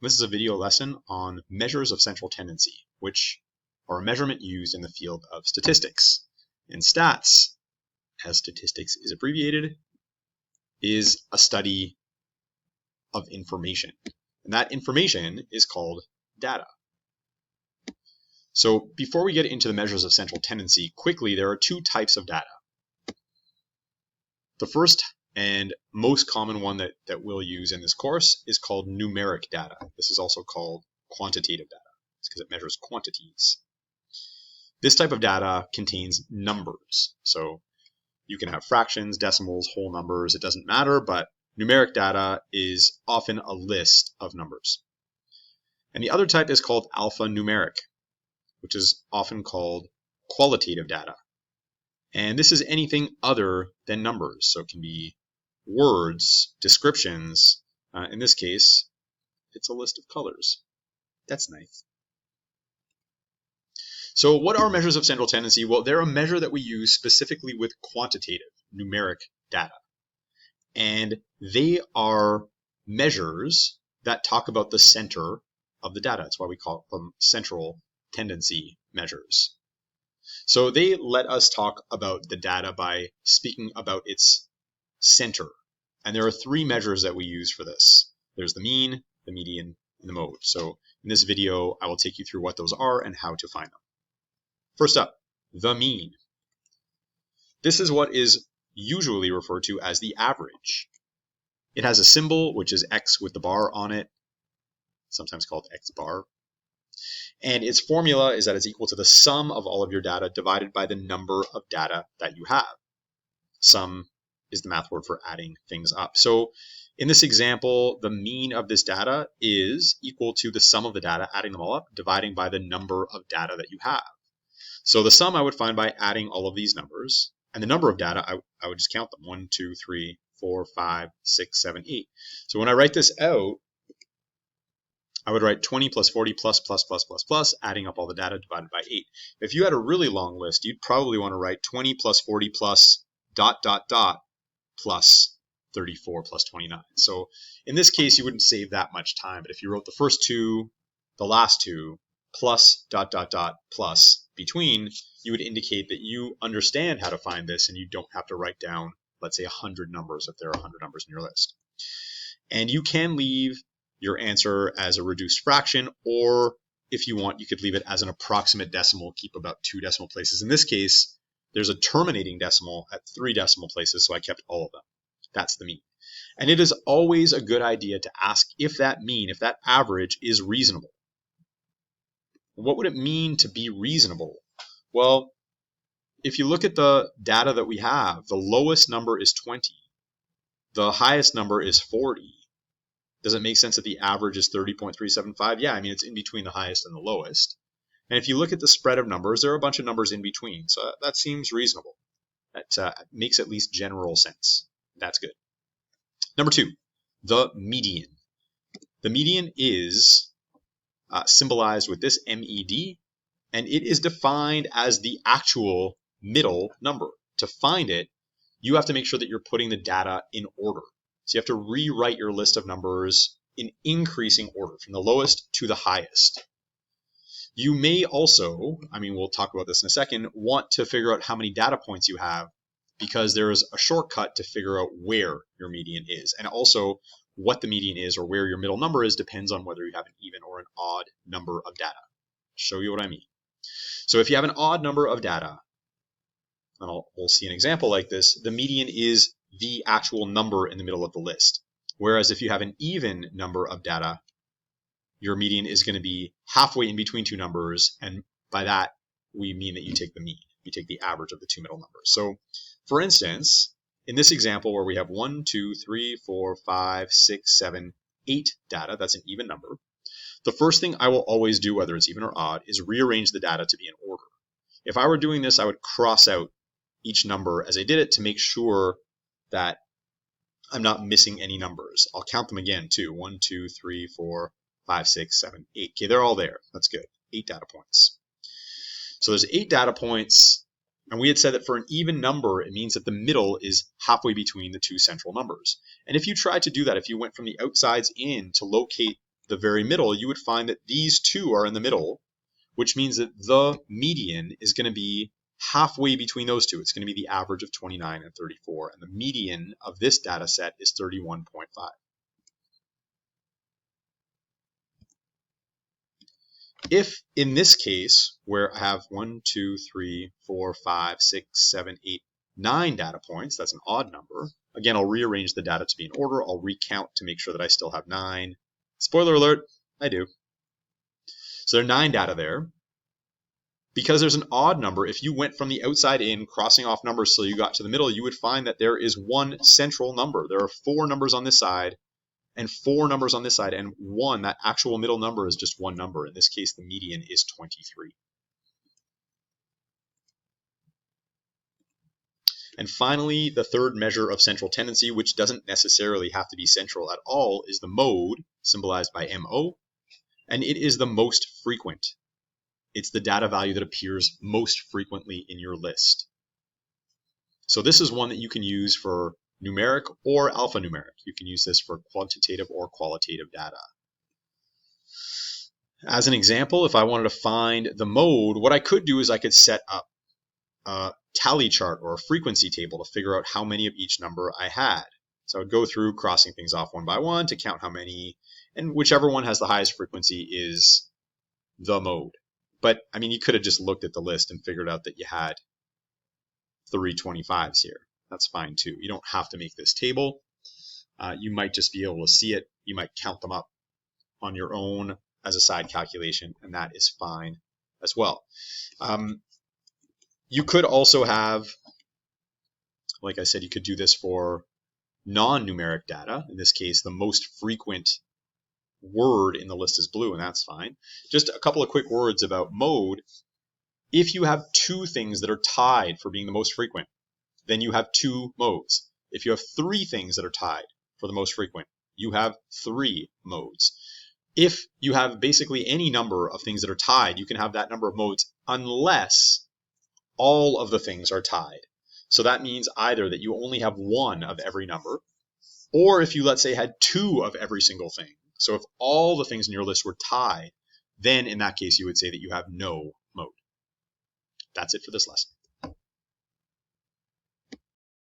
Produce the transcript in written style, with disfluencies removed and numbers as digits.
This is a video lesson on measures of central tendency, which are a measurement used in the field of statistics. And stats, as statistics is abbreviated, is a study of information. And that information is called data. So before we get into the measures of central tendency, quickly, there are two types of data. The first and most common one that we'll use in this course is called numeric data. This is also called quantitative data. It's because it measures quantities. This type of data contains numbers. So you can have fractions, decimals, whole numbers, it doesn't matter, but numeric data is often a list of numbers. And the other type is called alphanumeric, which is often called qualitative data. And this is anything other than numbers. So it can be words, descriptions. In this case, it's a list of colors. That's nice. So what are measures of central tendency? Well, they're a measure that we use specifically with quantitative, numeric data. And they are measures that talk about the center of the data. That's why we call them central tendency measures. So they let us talk about the data by speaking about its center. And there are three measures that we use for this. There's the mean, the median, and the mode. So in this video, I will take you through what those are and how to find them. First up, the mean. This is what is usually referred to as the average. It has a symbol, which is X with the bar on it, sometimes called X bar. And its formula is that it's equal to the sum of all of your data divided by the number of data that you have. Sum is the math word for adding things up. So in this example, the mean of this data is equal to the sum of the data, adding them all up, dividing by the number of data that you have. So the sum I would find by adding all of these numbers, and the number of data, I would just count them. 1, 2, 3, 4, 5, 6, 7, 8. So when I write this out, I would write 20 plus 40 plus, adding up all the data divided by 8. If you had a really long list, you'd probably want to write 20 plus 40 plus ... plus 34 plus 29. So in this case, you wouldn't save that much time. But if you wrote the first two, the last two, plus ... plus between, you would indicate that you understand how to find this and you don't have to write down, let's say, 100 numbers if there are 100 numbers in your list. And you can leave your answer as a reduced fraction, or if you want, you could leave it as an approximate decimal, keep about 2 decimal places. In this case, there's a terminating decimal at 3 decimal places, so I kept all of them. That's the mean. And it is always a good idea to ask if that mean, if that average is reasonable. What would it mean to be reasonable? Well, if you look at the data that we have, the lowest number is 20. The highest number is 40. Does it make sense that the average is 30.375? Yeah, I mean, it's in between the highest and the lowest. And if you look at the spread of numbers, there are a bunch of numbers in between. So that seems reasonable. That makes at least general sense. That's good. Number 2, the median. The median is symbolized with this MED, and it is defined as the actual middle number. To find it, you have to make sure that you're putting the data in order. So you have to rewrite your list of numbers in increasing order from the lowest to the highest. You may also, we'll talk about this in a second, want to figure out how many data points you have, because there is a shortcut to figure out where your median is. And also what the median is or where your middle number is depends on whether you have an even or an odd number of data. I'll show you what I mean. So if you have an odd number of data, and we'll see an example like this, the median is the actual number in the middle of the list. Whereas if you have an even number of data, your median is going to be halfway in between two numbers, and by that we mean that you take the mean. You take the average of the two middle numbers. So for instance, in this example where we have 1, 2, 3, 4, 5, 6, 7, 8 data, that's an even number, the first thing I will always do, whether it's even or odd, is rearrange the data to be in order. If I were doing this, I would cross out each number as I did it to make sure that I'm not missing any numbers. I'll count them again too. 1, 2, 3, 4, 5, 6, 7, 8. Okay, they're all there. That's good. 8 data points. So there's 8 data points, and we had said that for an even number, it means that the middle is halfway between the two central numbers. And if you tried to do that, if you went from the outsides in to locate the very middle, you would find that these two are in the middle, which means that the median is going to be halfway between those two. It's going to be the average of 29 and 34, and the median of this data set is 31.5. If in this case, where I have 1, 2, 3, 4, 5, 6, 7, 8, 9 data points, that's an odd number. Again, I'll rearrange the data to be in order. I'll recount to make sure that I still have 9. Spoiler alert, I do. So there are 9 data there. Because there's an odd number, if you went from the outside in, crossing off numbers till you got to the middle, you would find that there is one central number. There are 4 numbers on this side and 4 numbers on this side, and one, that actual middle number, is just one number. In this case, the median is 23. And finally, the third measure of central tendency, which doesn't necessarily have to be central at all, is the mode, symbolized by MO, and it is the most frequent. It's the data value that appears most frequently in your list. So this is one that you can use for numeric or alphanumeric. You can use this for quantitative or qualitative data. As an example, if I wanted to find the mode, what I could do is I could set up a tally chart or a frequency table to figure out how many of each number I had. So I would go through crossing things off one by one to count how many, and whichever one has the highest frequency is the mode. But I mean, you could have just looked at the list and figured out that you had 325s here. That's fine too. You don't have to make this table. You might just be able to see it. You might count them up on your own as a side calculation, and that is fine as well. You could also have, like I said, you could do this for non-numeric data. In this case, the most frequent word in the list is blue, and that's fine. Just a couple of quick words about mode. If you have 2 things that are tied for being the most frequent, then you have 2 modes. If you have 3 things that are tied for the most frequent, you have 3 modes. If you have basically any number of things that are tied, you can have that number of modes unless all of the things are tied. So that means either that you only have 1 of every number, or if you, let's say, had 2 of every single thing. So if all the things in your list were tied, then in that case, you would say that you have no mode. That's it for this lesson.